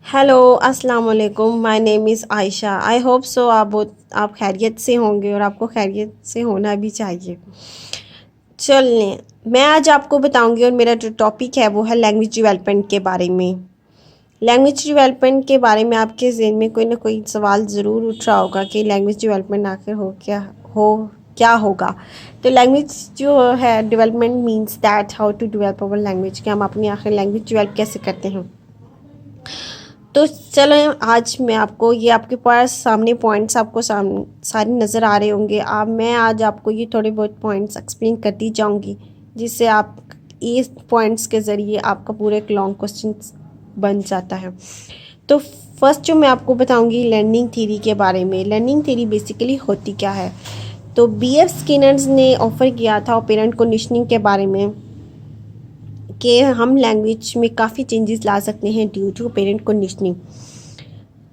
Hello अस्सलाम वालेकुम। My name is Ayesha. I hope so आप खैरियत से होंगे और आपको खैरियत से होना भी चाहिए। चलिए, मैं आज आपको बताऊंगी और मेरा जो टॉपिक है वो है लैंग्वेज डेवलपमेंट के बारे में। लैंग्वेज डेवलपमेंट के बारे में आपके ज़हन में कोई ना कोई सवाल ज़रूर उठ रहा होगा कि लैंग्वेज डेवलपमेंट आखिर क्या होगा। तो लैंग्वेज जो है development means that how to develop our language, कि हम अपनी आखिर लैंग्वेज डेवलप कैसे करते हैं। तो चलो, आज मैं आपको ये आपके पास सामने पॉइंट्स आपको सारे नज़र आ रहे होंगे। मैं आज आपको ये थोड़े बहुत पॉइंट्स एक्सप्लेन करती जाऊंगी, जिससे आप इस पॉइंट्स के ज़रिए आपका पूरा एक लॉन्ग क्वेश्चन बन जाता है। तो फर्स्ट जो मैं आपको बताऊंगी लर्निंग थ्योरी के बारे में। लर्निंग थ्योरी बेसिकली होती क्या है। तो B.F. स्किनर्स ने ऑफ़र किया था ऑपेरेंट कंडीशनिंग के बारे में कि हम लैंग्वेज में काफ़ी चेंजेस ला सकते हैं due to parent conditioning.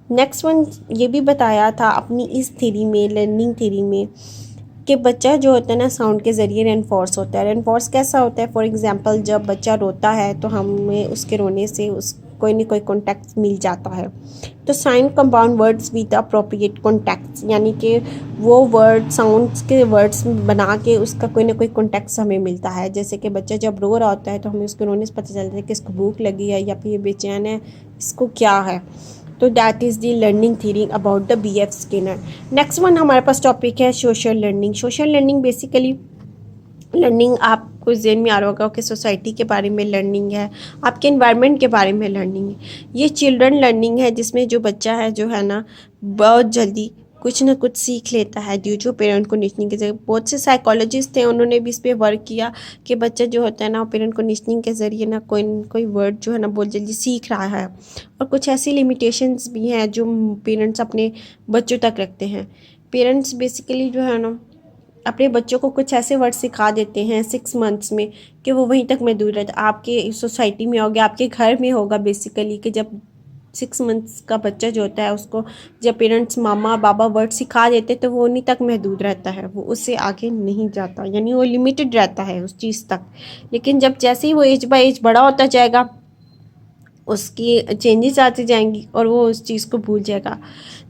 Next one ये भी बताया था अपनी इस थ्योरी में, लर्निंग थ्योरी में, कि बच्चा जो होता है ना साउंड के ज़रिए रेनफोर्स होता है। रेनफोर्स कैसा होता है? फॉर एग्जांपल, जब बच्चा रोता है तो हमें उसके रोने से उस कोई ना कोई कॉन्टेक्ट मिल जाता है। तो sign compound words with appropriate contexts, यानी कि वो वर्ड साउंड्स के वर्ड्स बना के उसका कोई ना कोई कॉन्टेक्ट हमें मिलता है। जैसे कि बच्चा जब रो रहा होता है तो हमें उसके रोने से पता चलता है कि इसको भूख लगी है या फिर ये बेचैन है, इसको क्या है। तो that is the learning theory about the B.F. Skinner. Next one हमारे पास टॉपिक है social learning. Social learning basically learning आपको ज़हन में आ रहा होगा कि सोसाइटी के बारे में लर्निंग है, आपके इन्वायरमेंट के बारे में लर्निंग है। ये चिल्ड्रन लर्निंग है, जिसमें जो बच्चा है जो है ना बहुत जल्दी कुछ ना कुछ सीख लेता है ड्यू टू पेरेंट कंडीशनिंग के जरिए। बहुत से साइकोलॉजिस्ट थे, उन्होंने भी इस पर वर्क किया कि बच्चा जो होता है ना पेरेंट कंडीशनिंग के ज़रिए ना कोई वर्ड जो है ना बहुत जल्दी सीख रहा है। और कुछ ऐसी लिमिटेशंस भी हैं जो पेरेंट्स अपने बच्चों तक रखते हैं। पेरेंट्स बेसिकली जो है ना अपने बच्चों को कुछ ऐसे वर्ड सिखा देते हैं 6 मंथ्स में कि वो वहीं तक महदूद रहता है। आपके सोसाइटी में होगा, आपके घर में होगा बेसिकली, कि जब 6 मंथ्स का बच्चा जो होता है उसको जब पेरेंट्स मामा बाबा वर्ड सिखा देते तो वो उन्हीं तक महदूद रहता है, वो उससे आगे नहीं जाता, यानी वो लिमिटेड रहता है उस चीज़ तक। लेकिन जब जैसे ही वो एज बाय एज बड़ा होता जाएगा उसकी चेंजेस आती जाएंगी और वो उस चीज़ को भूल जाएगा।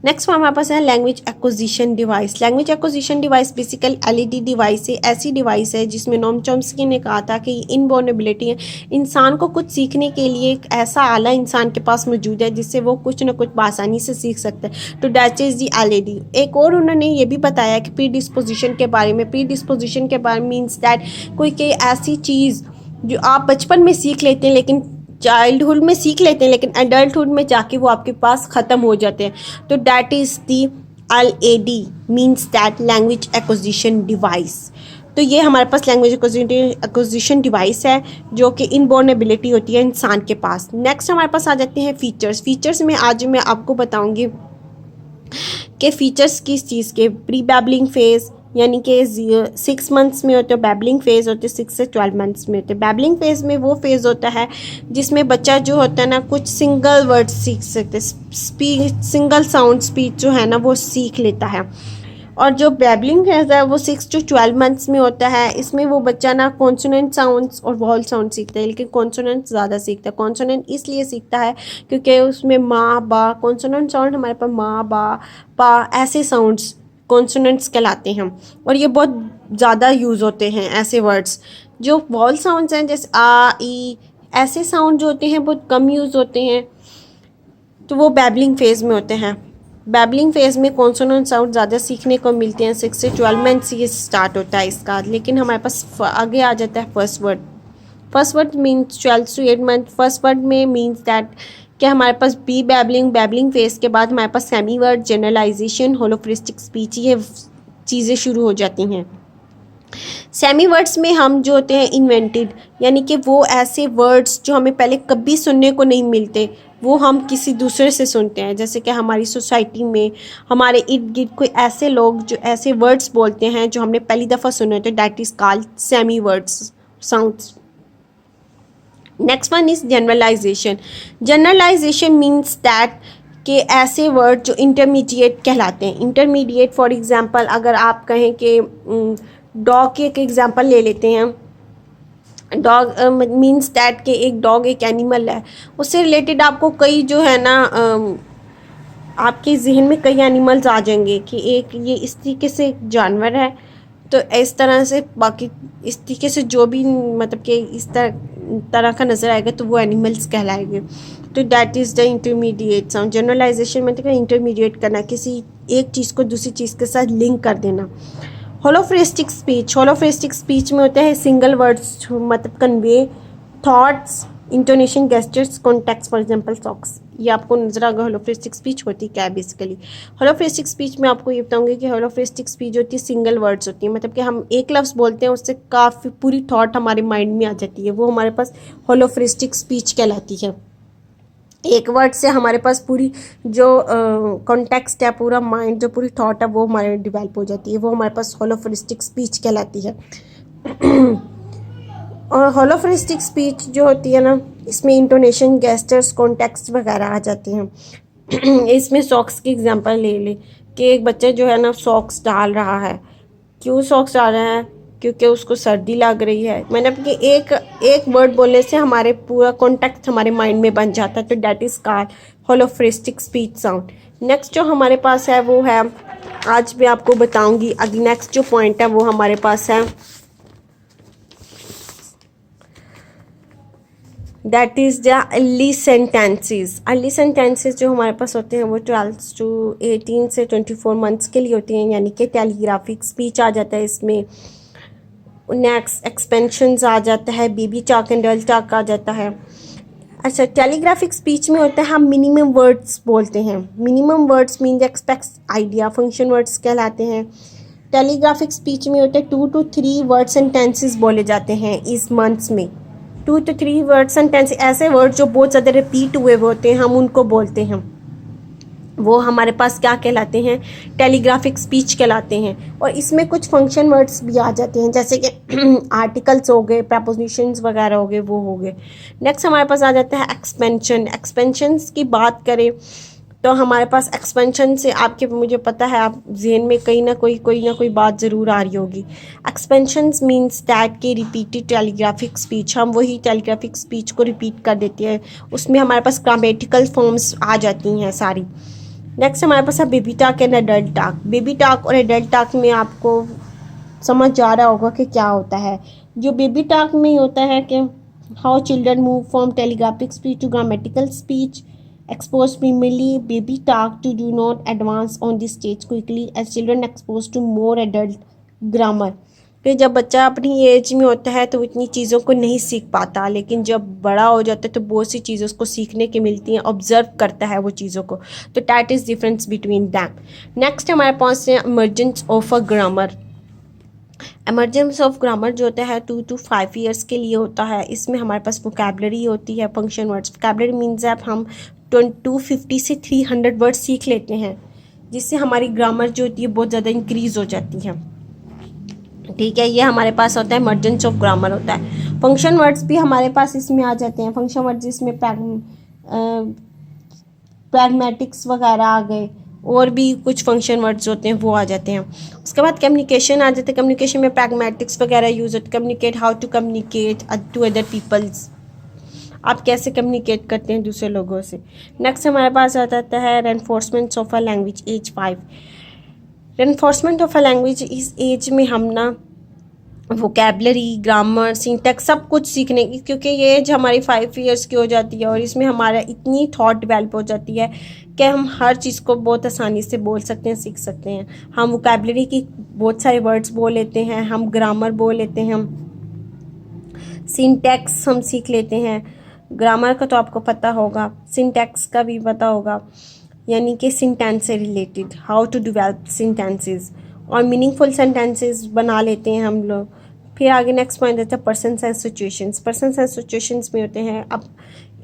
नेक्स्ट हमारे पास है language acquisition device. Language acquisition device basically LED device है, ऐसी डिवाइस है जिसमें नोम चॉम्स्की ने कहा था कि इनबॉर्न एबिलिटी है। इंसान को कुछ सीखने के लिए एक ऐसा आला इंसान के पास मौजूद है जिससे वो कुछ ना कुछ आसानी से सीख सकता है। तो दैट इज़ दी LED। एक और उन्होंने ये भी बताया कि प्री डिस्पोजिशन के बारे में। प्री डिस्पोजिशन के बारे में मीन्स दैट कोई ऐसी चीज़ जो आप बचपन में सीख लेते हैं, लेकिन चाइल्डहुड में सीख लेते हैं लेकिन एडल्टहुड में जाके वो आपके पास ख़त्म हो जाते हैं। तो that is the LAD means that language acquisition device. तो ये हमारे पास लैंग्वेज एक्विजिशन डिवाइस है जो कि इनबॉर्न एबिलिटी होती है इंसान के पास। नेक्स्ट हमारे पास आ जाते हैं फीचर्स। फीचर्स में आज मैं आपको बताऊंगी कि फ़ीचर्स किस चीज़ के। प्री बैबलिंग फेज़, यानी कि 6 मंथ्स में होते हैं। बैबलिंग फेज़ होते हैं 6 से 12 मंथ्स में होते हैं। बैबलिंग फेज़ में वो फेज़ होता है जिसमें बच्चा जो होता है ना कुछ सिंगल वर्ड सीख सकते, स्पीच सिंगल साउंड स्पीच जो है ना वो सीख लेता है। और जो बैबलिंग फेज है वो 6 to 12 मंथ्स में होता है। इसमें वो बच्चा ना कॉन्सोनेंट साउंड्स और वॉल साउंड सीखता है, लेकिन कॉन्सोनेंट ज़्यादा सीखता है। कॉन्सोनेंट इसलिए सीखता है क्योंकि उसमें माँ बा, कॉन्सोनेंट साउंड हमारे पास माँ बा पा ऐसे साउंड्स कॉन्सोनेंट्स कहलाते हैं और ये बहुत ज़्यादा यूज़ होते हैं ऐसे वर्ड्स। जो वॉल साउंड्स हैं जैसे आ ई, ऐसे साउंड जो होते हैं बहुत कम यूज़ होते हैं, तो वो बैबलिंग फेज़ में होते हैं। बैबलिंग फेज़ में कॉन्सोनेंट साउंड ज़्यादा सीखने को मिलते हैं। 6 से 12 मंथ से ये स्टार्ट होता है इसका। लेकिन हमारे पास आगे आ जाता है first word. First word means 12 to 8 month. First word में मीन्स दैट कि हमारे पास बी बैबलिंग फेज़ के बाद हमारे पास सेमी वर्ड, जनरलाइजेशन, होलोफ्रिस्टिक स्पीच, ये चीज़ें शुरू हो जाती हैं। सेमी वर्ड्स में हम जो होते हैं इन्वेंटेड, यानी कि वो ऐसे वर्ड्स जो हमें पहले कभी सुनने को नहीं मिलते, वो हम किसी दूसरे से सुनते हैं। जैसे कि हमारी सोसाइटी में हमारे इर्द गिर्द कोई ऐसे लोग जो ऐसे वर्ड्स बोलते हैं जो हमने पहली दफ़ा सुने होते हैं, that is called semi words sounds. Next one is generalization. Generalization means that कि ऐसे वर्ड जो इंटरमीडिएट कहलाते हैं। इंटरमीडिएट फॉर एग्जांपल अगर आप कहें कि डॉग की एक एग्जांपल ले लेते हैं डॉग मीन्स दैट कि एक डॉग एक एनिमल है, उससे रिलेटेड आपको कई जो है ना आपके जहन में कई एनिमल्स आ जाएंगे कि एक ये इस तरीके से एक जानवर है, तो इस तरह से बाकी इस तरीके से जो भी मतलब कि इस तरह का नज़र आएगा तो वो एनिमल्स कहलाएंगे। तो that is the intermediate sound. Generalization मतलब इंटरमीडिएट करना, किसी एक चीज़ को दूसरी चीज़ के साथ लिंक कर देना। होलोफ्रेस्टिक स्पीच, होलोफ्रेस्टिक स्पीच में होते हैं सिंगल वर्ड्स मतलब convey thoughts, intonation, gestures, context, for example socks. ये आपको नजर आएगा होलोफ्रेस्टिक स्पीच होती क्या है बेसिकली। होलोफ्रेस्टिक स्पीच में आपको ये बताऊंगी कि होलोफ्रेस्टिक स्पीच होती है सिंगल वर्ड्स होती है, मतलब कि हम एक लफ्ज़ बोलते हैं उससे काफ़ी पूरी थॉट हमारे माइंड में आ जाती है, वो हमारे पास होलोफ्रेस्टिक स्पीच कहलाती है। एक वर्ड से हमारे पास पूरी जो कॉन्टेक्स्ट है, पूरा माइंड, जो पूरी थॉट है वो हमारे डिवेल्प हो जाती है, वो हमारे पास होलोफ्रेस्टिक स्पीच कहलाती है। और होलोफ्रेस्टिक स्पीच जो होती है ना, इसमें इंटोनेशन, गेस्चर्स, कॉन्टेक्स्ट वगैरह आ जाते हैं। इसमें सॉक्स की एग्जांपल ले ले कि एक बच्चा जो है ना सॉक्स डाल रहा है, क्यों सॉक्स डाल रहा है, क्योंकि उसको सर्दी लग रही है। मैंने अपनी एक वर्ड बोलने से हमारे पूरा कॉन्टेक्स्ट हमारे माइंड में बन जाता है, तो that is called holophrastic speech sound. Next जो हमारे पास है वो है, आज मैं आपको बताऊंगी अगली नेक्स्ट जो पॉइंट है वो हमारे पास है, that is the early sentences. Early sentences जो हमारे पास होते हैं वो 12 to 18 से 24 मंथ्स के लिए होती हैं, यानी कि टेलीग्राफिक स्पीच आ जाता है इसमें। नेक्स्ट एक्सपेंशंस आ जाता है, baby talk and dull talk आ जाता है। अच्छा, टेलीग्राफिक स्पीच में होता है हम मिनिमम वर्ड्स बोलते हैं। Minimum words mean expect idea, function words कहलाते हैं। टेलीग्राफिक स्पीच में होते हैं 2 to 3 वर्ड सेंटेंसेस बोले जाते हैं इस मंथ्स में। 2 to 3 वर्ड सेंटेंस, ऐसे वर्ड जो बहुत ज़्यादा रिपीट हुए होते हैं हम उनको बोलते हैं, वो हमारे पास क्या कहलाते हैं, टेलीग्राफिक स्पीच कहलाते हैं। और इसमें कुछ फंक्शन वर्ड्स भी आ जाते हैं, जैसे कि आर्टिकल्स हो गए, प्रपोजिशंस वगैरह हो गए, वो हो गए। नेक्स्ट हमारे पास आ जाता है एक्सपेंशन। एक्सपेंशंस की बात करें तो हमारे पास एक्सपेंशन से आपके, मुझे पता है आप जहन में कोई ना कोई बात ज़रूर आ रही होगी। एक्सपेंशंस मीन्स दैट के रिपीटेड टेलीग्राफिक स्पीच, हम वही टेलीग्राफिक स्पीच को रिपीट कर देते हैं, उसमें हमारे पास ग्रामेटिकल फॉर्म्स आ जाती हैं सारी। नेक्स्ट हमारे पास है baby talk and adult talk. Baby talk और एडल्ट टॉक में आपको समझ जा रहा होगा कि क्या होता है। जो बेबी टॉक में होता है कि how children move from telegraphic speech to grammatical speech, expose primarily baby talk to do not advance on the stage quickly as children exposed to more adult grammar। कि जब बच्चा अपनी एज में होता है तो इतनी चीज़ों को नहीं सीख पाता, लेकिन जब बड़ा हो जाता है तो बहुत सी चीज़ों को सीखने की मिलती हैं, ऑब्जर्व करता है वो चीज़ों को, तो that is difference between them. Next हमारे पास है emergence of a grammar. Emergence of grammar जो होता है 2 to 5 ईयर्स के लिए होता है। इसमें हमारे पास वोकेबलरी होती है, फंक्शन वर्ड्स। वोकेबलरी मीन्स आप हम 250 से 300 वर्ड्स सीख लेते हैं, जिससे हमारी ग्रामर जो होती है बहुत ज़्यादा इंक्रीज़ हो जाती है। ठीक है, ये हमारे पास होता है इमर्जेंस ऑफ ग्रामर होता है। फंक्शन वर्ड्स भी हमारे पास इसमें आ जाते हैं। फंक्शन वर्ड्स जिसमें प्रैग्मेटिक्स वगैरह आ गए, और भी कुछ फंक्शन वर्ड्स होते हैं वो आ जाते हैं। उसके बाद कम्युनिकेशन आ जाते हैं। कम्युनिकेशन में प्रैग्मेटिक्स वगैरह यूज होते हैं। Communicate, how to communicate to other peoples, आप कैसे कम्युनिकेट करते हैं दूसरे लोगों से। नेक्स्ट हमारे पास आ जाता है reinforcement of a language, age 5। Reinforcement of a language, इस एज में हम ना वोकेबलरी, ग्रामर, सिंटैक्स सब कुछ सीखने की, क्योंकि ये एज हमारी 5 ईयर्स की हो जाती है और इसमें हमारा इतनी थॉट डेवलप हो जाती है कि हम हर चीज़ को बहुत आसानी से बोल सकते हैं, सीख सकते हैं। हम वोकेबलरी की बहुत सारे वर्ड्स बोल लेते हैं, हम ग्रामर बोल लेते हैं, हम सिंटैक्स हम सीख लेते हैं। ग्रामर का तो आपको पता होगा, सिंटैक्स का भी पता होगा, यानी कि सेंटेंस से रिलेटेड, हाउ टू डेवलप सेंटेंसेस, और मीनिंगफुल सेंटेंसेस बना लेते हैं हम लोग। फिर आगे नेक्स्ट पॉइंट रहता है persons and situations. Persons and situations में होते हैं अब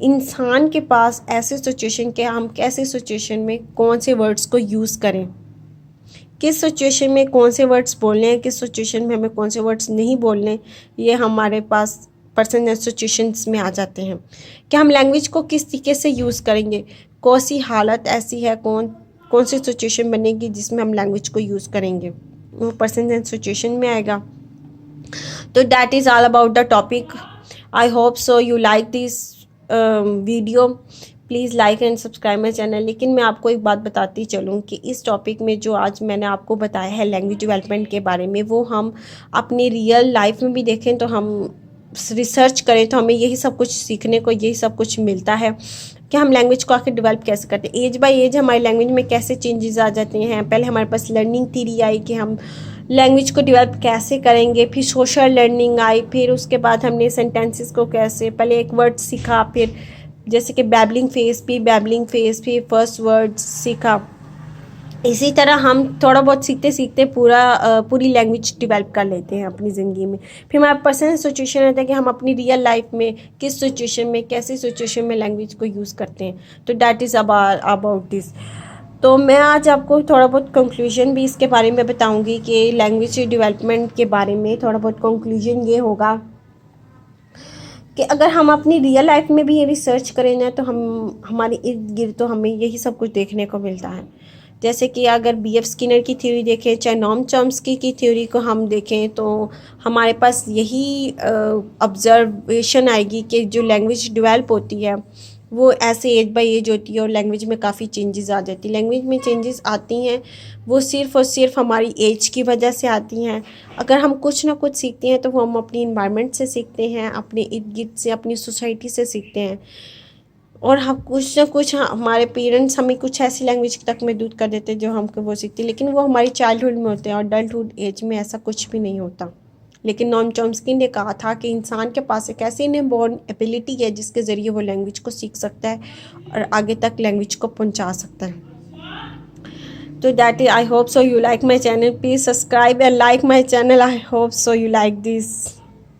इंसान के पास ऐसे सिचुएशन के हम कैसे सिचुएशन में कौन से वर्ड्स को यूज़ करें, किस सिचुएशन में कौन से वर्ड्स बोलने हैं, किस सिचुएशन में हमें कौन से वर्ड्स नहीं बोलने, ये हमारे पास पर्सन एंड सिचुएशंस में आ जाते हैं। कि हम लैंग्वेज को किस तरीके से यूज़ करेंगे, कौन सी हालत ऐसी है, कौन सी सिचुएशन बनेगी जिसमें हम लैंग्वेज को यूज़ करेंगे, वो पर्सन एंड सिचुएशन में आएगा। तो that is all about the topic I hope so you like this video. Please like and subscribe my channel. लेकिन मैं आपको एक बात बताती चलूँ कि इस टॉपिक में जो आज मैंने आपको बताया है लैंग्वेज डेवलपमेंट के बारे में, वो हम अपनी रियल लाइफ में भी देखें तो हम रिसर्च करें तो हमें यही सब कुछ सीखने को, यही सब कुछ मिलता है कि हम लैंग्वेज को आखिर डेवलप कैसे करते हैं। एज बाय एज हमारी लैंग्वेज में कैसे चेंजेस आ जाते हैं। पहले हमारे पास लर्निंग थ्योरी आई कि हम लैंग्वेज को डेवलप कैसे करेंगे, फिर सोशल लर्निंग आई, फिर उसके बाद हमने सेंटेंसेस को कैसे, पहले एक वर्ड सीखा, फिर जैसे कि बैबलिंग फेस, फिर फर्स्ट वर्ड सीखा। इसी तरह हम थोड़ा बहुत सीखते सीखते पूरी लैंग्वेज डेवलप कर लेते हैं अपनी ज़िंदगी में। फिर हमारा पर्सनल सिचुएशन रहता है कि हम अपनी रियल लाइफ में किस सिचुएशन में, कैसी सिचुएशन में लैंग्वेज को यूज़ करते हैं। तो डैट इज़ अबाउट दिस। तो मैं आज आपको थोड़ा बहुत कंक्लूजन भी इसके बारे में बताऊंगी कि लैंग्वेज डेवलपमेंट के बारे में थोड़ा बहुत कंक्लूजन ये होगा कि अगर हम अपनी रियल लाइफ में भी ये रिसर्च करें ना, तो हम हमारे इर्द गिर्द तो हमें यही सब कुछ देखने को मिलता है। जैसे कि अगर B.F. स्किनर की थ्योरी देखें, चाहे नॉम चॉम्स्की की थ्योरी को हम देखें, तो हमारे पास यही ऑब्जर्वेशन आएगी कि जो लैंग्वेज डेवलप होती है वो ऐसे एज बाय एज होती है और लैंग्वेज में काफ़ी चेंजेस आ जाती है। लैंग्वेज में चेंजेस आती हैं वो सिर्फ़ और सिर्फ हमारी एज की वजह से आती हैं। अगर हम कुछ ना कुछ सीखते हैं तो वो हम अपनी इन्वायरमेंट से सीखते हैं, अपने इर्द गिर्द से, अपनी सोसाइटी से सीखते हैं। और हम कुछ ना कुछ, हमारे पेरेंट्स हमें कुछ ऐसी लैंग्वेज तक महदूद कर देते हैं जो हमको वो सीखते हैं, लेकिन वो हमारी चाइल्डहुड में होते हैं और अडल्टहुड एज में ऐसा कुछ भी नहीं होता। लेकिन नॉम चॉम्स्की ने कहा था कि इंसान के पास एक ऐसी इनबॉर्न एबिलिटी है जिसके ज़रिए वो लैंग्वेज को सीख सकता है और आगे तक लैंग्वेज को पहुंचा सकता है। तो that I hope so you like my channel. Please subscribe and like my channel. I hope so you like this.